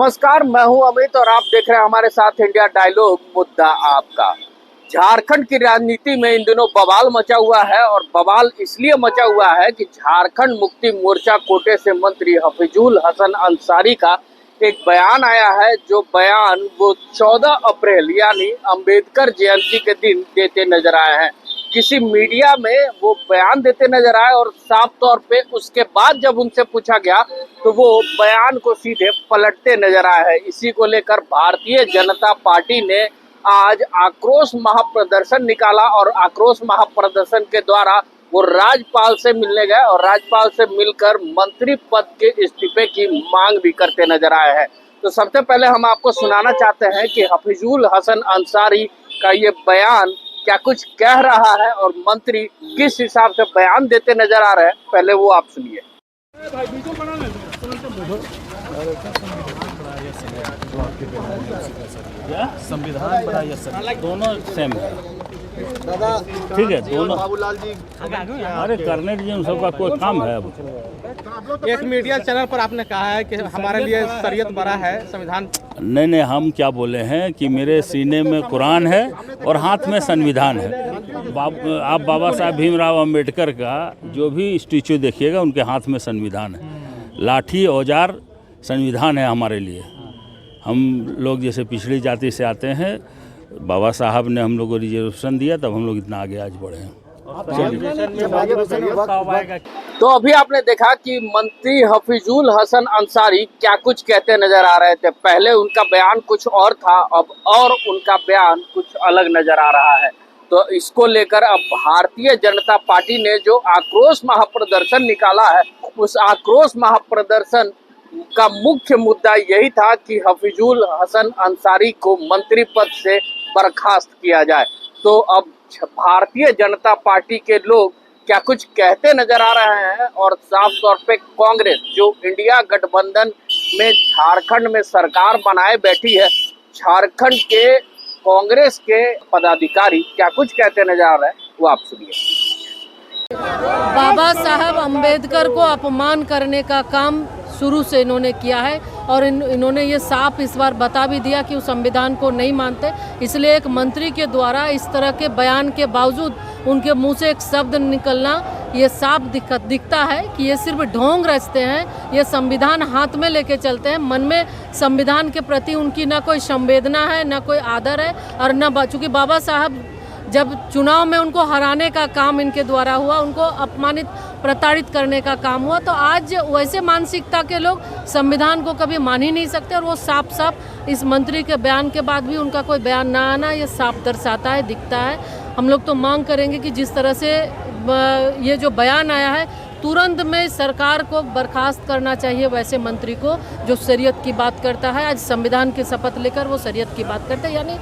नमस्कार, मैं हूं अमित और आप देख रहे हैं हमारे साथ इंडिया डायलॉग। मुद्दा आपका। झारखंड की राजनीति में इन दिनों बवाल मचा हुआ है और बवाल इसलिए मचा हुआ है कि झारखंड मुक्ति मोर्चा कोटे से मंत्री हफीजुल हसन अंसारी का एक बयान आया है। जो बयान वो 14 अप्रैल यानी अंबेडकर जयंती के दिन देते नजर आए हैं। किसी मीडिया में वो बयान देते नजर आए और साफ तौर पे उसके बाद जब उनसे पूछा गया तो वो बयान को सीधे पलटते नजर आए हैं। इसी को लेकर भारतीय जनता पार्टी ने आज आक्रोश महाप्रदर्शन निकाला और आक्रोश महाप्रदर्शन के द्वारा वो राज्यपाल से मिलने गए और राज्यपाल से मिलकर मंत्री पद के इस्तीफे की मांग भी करते नजर आए हैं। तो सबसे पहले हम आपको सुनाना चाहते हैं कि हफीजुल हसन अंसारी का ये बयान क्या कुछ कह रहा है और मंत्री किस हिसाब से बयान देते नजर आ रहे हैं। पहले वो आप सुनिए। संविधान बड़ा या दोनों सेम है, ठीक है। दोनों बाबूलाल जी अरे करने दीजिए, उन सबका कोई काम है। अब एक मीडिया चैनल पर आपने कहा है कि हमारे लिए शरीयत बड़ा है संविधान। नहीं, हम क्या बोले हैं कि मेरे सीने में कुरान है और हाथ में संविधान है। आप बाबा साहब भीमराव अंबेडकर का जो भी स्टैचू देखिएगा उनके हाथ में संविधान है। लाठी औजार संविधान है हमारे लिए। हम लोग जैसे पिछड़ी जाति से आते हैं, बाबा साहब ने हम लोग को रिजर्वेशन दिया तब हम लोग इतना आगे आज बढ़े हैं। तो अभी आपने देखा कि मंत्री हफीजुल हसन अंसारी क्या कुछ कहते नजर आ रहे थे। पहले उनका बयान कुछ और था, अब और उनका बयान कुछ अलग नजर आ रहा है। तो इसको लेकर अब भारतीय जनता पार्टी ने जो आक्रोश महाप्रदर्शन निकाला है, उस आक्रोश महाप्रदर्शन का मुख्य मुद्दा यही था कि हफीजुल हसन अंसारी को मंत्री पद से बर्खास्त किया जाए। तो अब भारतीय जनता पार्टी के लोग क्या कुछ कहते नजर आ रहे हैं और साफ तौर पे कांग्रेस जो इंडिया गठबंधन में झारखंड में सरकार बनाए बैठी है, झारखंड के कांग्रेस के पदाधिकारी क्या कुछ कहते नजर आ रहे हैं, वो आप सुनिए। बाबा साहब अंबेडकर को अपमान करने का काम शुरू से इन्होंने किया है और इन्होंने ये साफ इस बार बता भी दिया कि उस संविधान को नहीं मानते। इसलिए एक मंत्री के द्वारा इस तरह के बयान के बावजूद उनके मुंह से एक शब्द निकलना ये साफ दिखता है कि ये सिर्फ ढोंग रचते हैं। ये संविधान हाथ में लेके चलते हैं, मन में संविधान के प्रति उनकी ना कोई संवेदना है, ना कोई आदर है और न चूँकि बाबा साहब जब चुनाव में उनको हराने का काम इनके द्वारा हुआ, उनको अपमानित प्रताड़ित करने का काम हुआ, तो आज वैसे मानसिकता के लोग संविधान को कभी मान ही नहीं सकते। और वो साफ साफ इस मंत्री के बयान के बाद भी उनका कोई बयान ना आना ये साफ दर्शाता है, दिखता है। हम लोग तो मांग करेंगे कि जिस तरह से ये जो बयान आया है तुरंत में सरकार को बर्खास्त करना चाहिए वैसे मंत्री को जो शरीयत की बात करता है। आज संविधान की शपथ लेकर वो शरीयत की बात करते हैं, यानी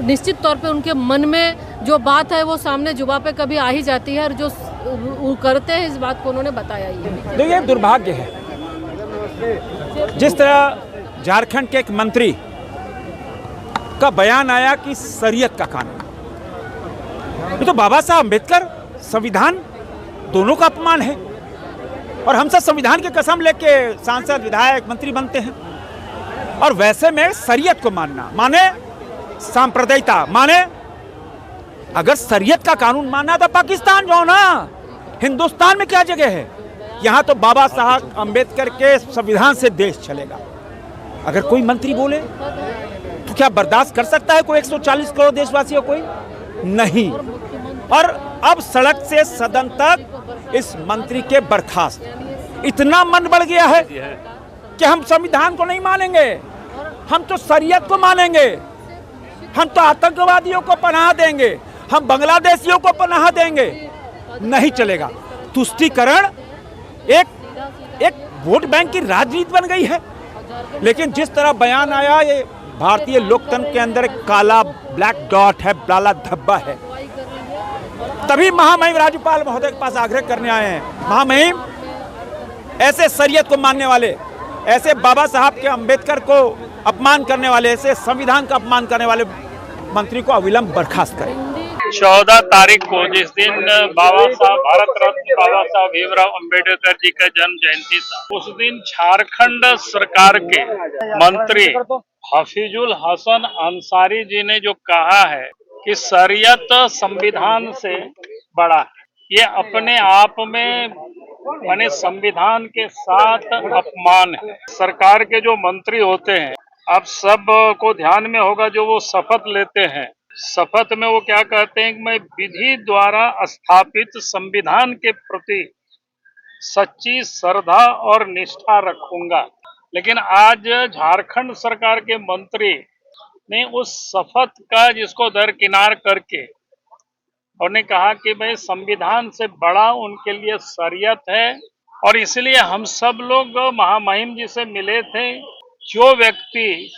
निश्चित तौर पे उनके मन में जो बात है वो सामने जुबां पे कभी आ ही जाती है और जो वो करते हैं इस बात को उन्होंने बताया ही है। देखिए, दुर्भाग्य है जिस तरह झारखंड के एक मंत्री का बयान आया कि शरीयत का कानून, ये तो बाबा साहब अम्बेडकर संविधान दोनों का अपमान है। और हम सब संविधान की कसम लेके सांसद विधायक मंत्री बनते हैं और वैसे में शरीयत को मानना माने सांप्रदायिकता माने। अगर शरीयत का कानून मानना तो पाकिस्तान जाओ ना, हिंदुस्तान में क्या जगह है? यहाँ तो बाबा साहब अम्बेडकर के संविधान से देश चलेगा। अगर कोई मंत्री बोले तो क्या बर्दाश्त कर सकता है कोई 140 करोड़ देशवासियों? कोई नहीं। और अब सड़क से सदन तक इस मंत्री के बर्खास्त इतना मन बढ़ गया है कि हम संविधान को नहीं मानेंगे, हम तो शरीयत को मानेंगे, हम तो आतंकवादियों को पनाह देंगे, हम बांग्लादेशियों को पनाह देंगे। नहीं चलेगा। तुष्टीकरण एक वोट बैंक की राजनीति बन गई है। लेकिन जिस तरह बयान आया, ये भारतीय लोकतंत्र के अंदर एक काला ब्लैक डॉट है, काला धब्बा है। तभी महामहिम राज्यपाल महोदय के पास आग्रह करने आए हैं, महामहिम ऐसे शरीयत को मानने वाले, ऐसे बाबा साहब के अंबेडकर को अपमान करने वाले, ऐसे संविधान का अपमान करने वाले मंत्री को अविलंब बर्खास्त करें। 14 तारीख को जिस दिन बाबा साहब भारत रत्न बाबा साहब भीमराव अंबेडकर जी का जन्म जयंती था, उस दिन झारखंड सरकार के मंत्री हफीजुल हसन अंसारी जी ने जो कहा है कि शरीयत संविधान से बड़ा है, ये अपने आप में माने संविधान के साथ अपमान है। सरकार के जो मंत्री होते हैं, आप सब को ध्यान में होगा, जो वो शपथ लेते हैं, शपथ में वो क्या कहते हैं कि मैं विधि द्वारा स्थापित संविधान के प्रति सच्ची श्रद्धा और निष्ठा रखूंगा। लेकिन आज झारखंड सरकार के मंत्री ने उस शपथ का जिसको दरकिनार करके उन्होंने कहा कि भाई संविधान से बड़ा उनके लिए शरीयत है, और इसलिए हम सब लोग महामहिम जी से मिले थे। जो व्यक्ति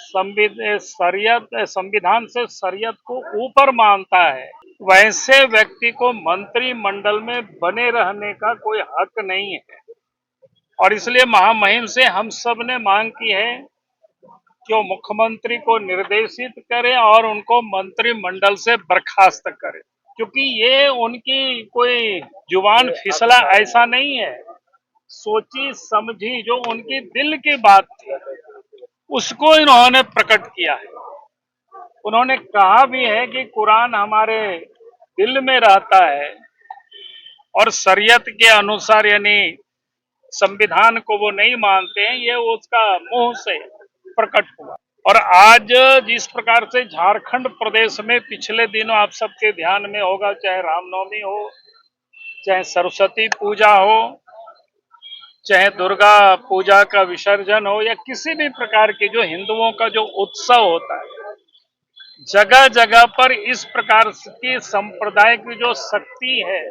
संविधान से शरीयत को ऊपर मानता है, वैसे व्यक्ति को मंत्रिमंडल में बने रहने का कोई हक नहीं है। और इसलिए महामहिम से हम सब ने मांग की है कि वो मुख्यमंत्री को निर्देशित करें और उनको मंत्रिमंडल से बर्खास्त करें, क्योंकि ये उनकी कोई जुबान फिसला ऐसा नहीं है। सोची समझी जो उनकी दिल की बात थी, उसको इन्होंने प्रकट किया है। उन्होंने कहा भी है कि कुरान हमारे दिल में रहता है और शरीयत के अनुसार यानी संविधान को वो नहीं मानते हैं, ये उसका मुंह से प्रकट हुआ। और आज जिस प्रकार से झारखंड प्रदेश में पिछले दिनों आप सबके ध्यान में होगा, चाहे रामनवमी हो, चाहे सरस्वती पूजा हो, चाहे दुर्गा पूजा का विसर्जन हो, या किसी भी प्रकार की जो हिंदुओं का जो उत्सव होता है, जगह जगह पर इस प्रकार की संप्रदाय की जो शक्ति है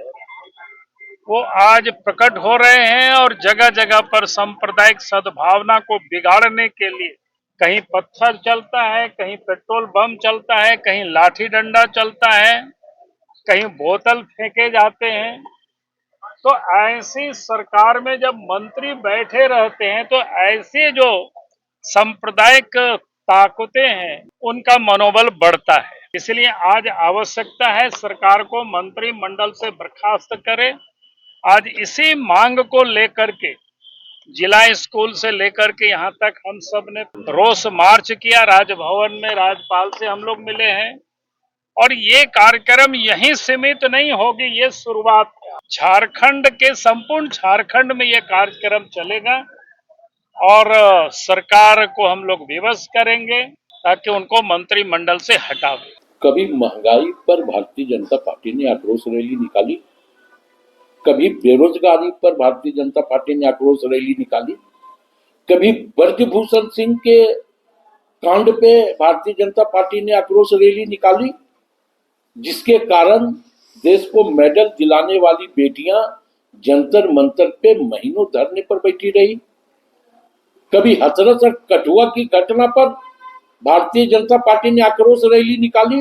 वो आज प्रकट हो रहे हैं। और जगह जगह पर सांप्रदायिक सद्भावना को बिगाड़ने के लिए कहीं पत्थर चलता है, कहीं पेट्रोल बम चलता है, कहीं लाठी डंडा चलता है, कहीं बोतल फेंके जाते हैं। तो ऐसी सरकार में जब मंत्री बैठे रहते हैं तो ऐसे जो सांप्रदायिक ताकतें हैं उनका मनोबल बढ़ता है। इसलिए आज आवश्यकता है सरकार को मंत्रिमंडल से बर्खास्त करे। आज इसी मांग को लेकर के जिला स्कूल से लेकर के यहाँ तक हम सब ने रोष मार्च किया, राजभवन में राज्यपाल से हम लोग मिले हैं। और ये कार्यक्रम यहीं सीमित नहीं होगी, ये शुरुआत है। झारखंड के संपूर्ण झारखंड में ये कार्यक्रम चलेगा और सरकार को हम लोग विवश करेंगे ताकि उनको मंत्रिमंडल से हटा दें। कभी महंगाई पर भारतीय जनता पार्टी ने आक्रोश रैली निकाली, कभी बेरोजगारी पर भारतीय जनता पार्टी ने आक्रोश रैली निकाली, कभी ब्रजभूषण सिंह के कांड पे भारतीय जनता पार्टी ने आक्रोश रैली निकाली, जिसके कारण देश को मेडल दिलाने वाली बेटियां जंतर मंतर पे महीनों धरने पर बैठी रही। कभी हाथरस और कठुआ की घटना पर भारतीय जनता पार्टी ने आक्रोश रैली निकाली।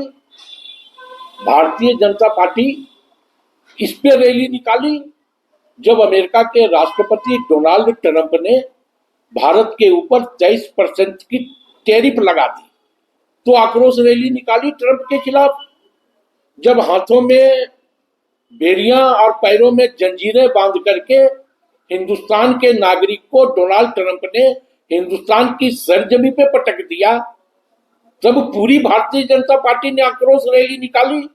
भारतीय जनता पार्टी इस पे रैली निकाली जब अमेरिका के राष्ट्रपति डोनाल्ड ट्रंप ने भारत के ऊपर 23% की टैरिफ लगा दी, तो आक्रोश रैली निकाली ट्रंप के खिलाफ। जब हाथों में बेड़ियां और पैरों में जंजीरें बांध करके हिंदुस्तान के नागरिक को डोनाल्ड ट्रंप ने हिंदुस्तान की सरजमी पे पटक दिया, तब पूरी भारतीय जनता पार्टी ने आक्रोश रैली निकाली?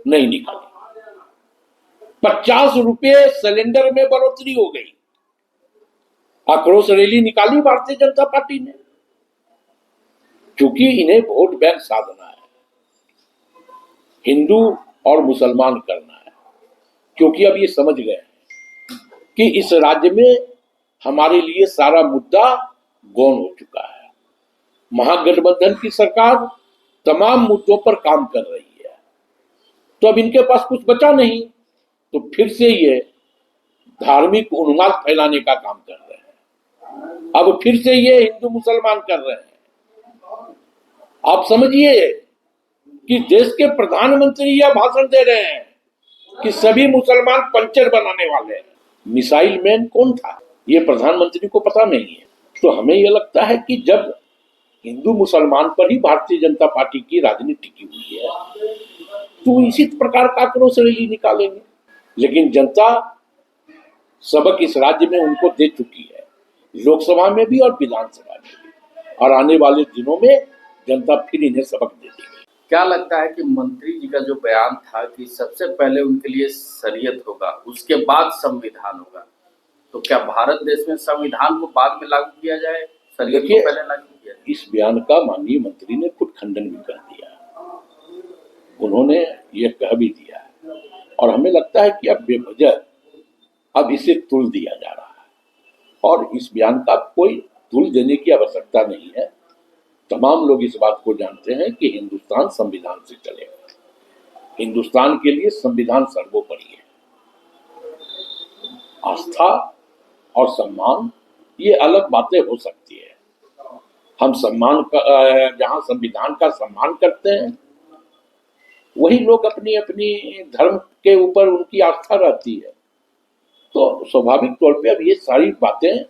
नहीं निकाली। 50 रुपए सिलेंडर में बढ़ोतरी हो गई, आक्रोश रैली निकाली भारतीय जनता पार्टी ने? क्योंकि इन्हें वोट बैंक साधना है, हिंदू और मुसलमान करना है। क्योंकि अब ये समझ गए कि इस राज्य में हमारे लिए सारा मुद्दा गौण हो चुका है। महागठबंधन की सरकार तमाम मुद्दों पर काम कर रही है, तो अब इनके पास कुछ बचा नहीं, तो फिर से ये धार्मिक उन्माद फैलाने का काम कर रहे हैं। अब फिर से ये हिंदू मुसलमान कर रहे हैं। आप समझिए कि देश के प्रधानमंत्री यह भाषण दे रहे हैं कि सभी मुसलमान पंचर बनाने वाले हैं। मिसाइल मैन कौन था ये प्रधानमंत्री को पता नहीं है। तो हमें यह लगता है कि जब हिंदू मुसलमान पर ही भारतीय जनता पार्टी की राजनीति टिकी हुई है, तो इसी प्रकार का आक्रोश रैली निकालेंगे। लेकिन जनता सबक इस राज्य में उनको दे चुकी है, लोकसभा में भी और विधानसभा में भी, और आने वाले दिनों में जनता फिर इन्हें सबक दे देगी। क्या लगता है कि मंत्री जी का जो बयान था कि सबसे पहले उनके लिए शरीयत होगा, उसके बाद संविधान होगा, तो क्या भारत देश में संविधान को बाद में लागू किया जाए, शरीयत को पहले लागू किया जाए? इस बयान का माननीय मंत्री ने खुद खंडन भी कर दिया, उन्होंने ये कह भी दिया है, और हमें लगता है कि अब बेवजह अब इसे तुल दिया जा रहा है, और इस बयान का कोई तुल देने की आवश्यकता नहीं है। तमाम लोग इस बात को जानते हैं कि हिंदुस्तान संविधान से चलेगा, हिंदुस्तान के लिए संविधान सर्वोपरि है। आस्था और सम्मान ये अलग बातें हो सकती है, हम सम्मान का जहां संविधान का सम्मान करते हैं वही लोग अपनी अपनी धर्म के ऊपर उनकी आस्था रहती है, तो स्वाभाविक तौर पे अब ये सारी बातें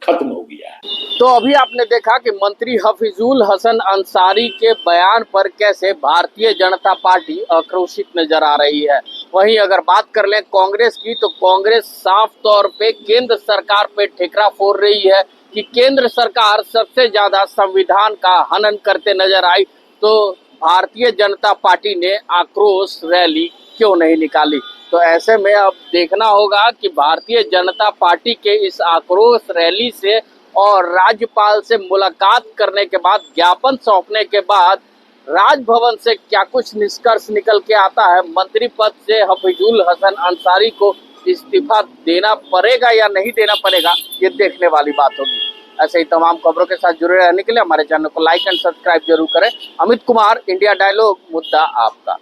खत्म हो गया है। तो अभी आपने देखा कि मंत्री हफीजुल हसन अंसारी के बयान पर कैसे भारतीय जनता पार्टी आक्रोशित नजर आ रही है। वहीं अगर बात कर लें कांग्रेस की, तो कांग्रेस साफ तौर पे केंद्र सरकार पे ठिकरा फोड़ रही है कि केंद्र सरकार सबसे ज्यादा संविधान का हनन करते नजर आई, तो भारतीय जनता पार्टी ने आक्रोश रैली क्यों नहीं निकाली। तो ऐसे में अब देखना होगा कि भारतीय जनता पार्टी के इस आक्रोश रैली से और राज्यपाल से मुलाकात करने के बाद, ज्ञापन सौंपने के बाद राजभवन से क्या कुछ निष्कर्ष निकल के आता है, मंत्री पद से हफीजुल हसन अंसारी को इस्तीफा देना पड़ेगा या नहीं देना पड़ेगा, ये देखने वाली बात होगी। ऐसे ही तमाम खबरों के साथ जुड़े रहने के लिए हमारे चैनल को लाइक एंड सब्सक्राइब जरूर करें। अमित कुमार, इंडिया डायलॉग, मुद्दा आपका।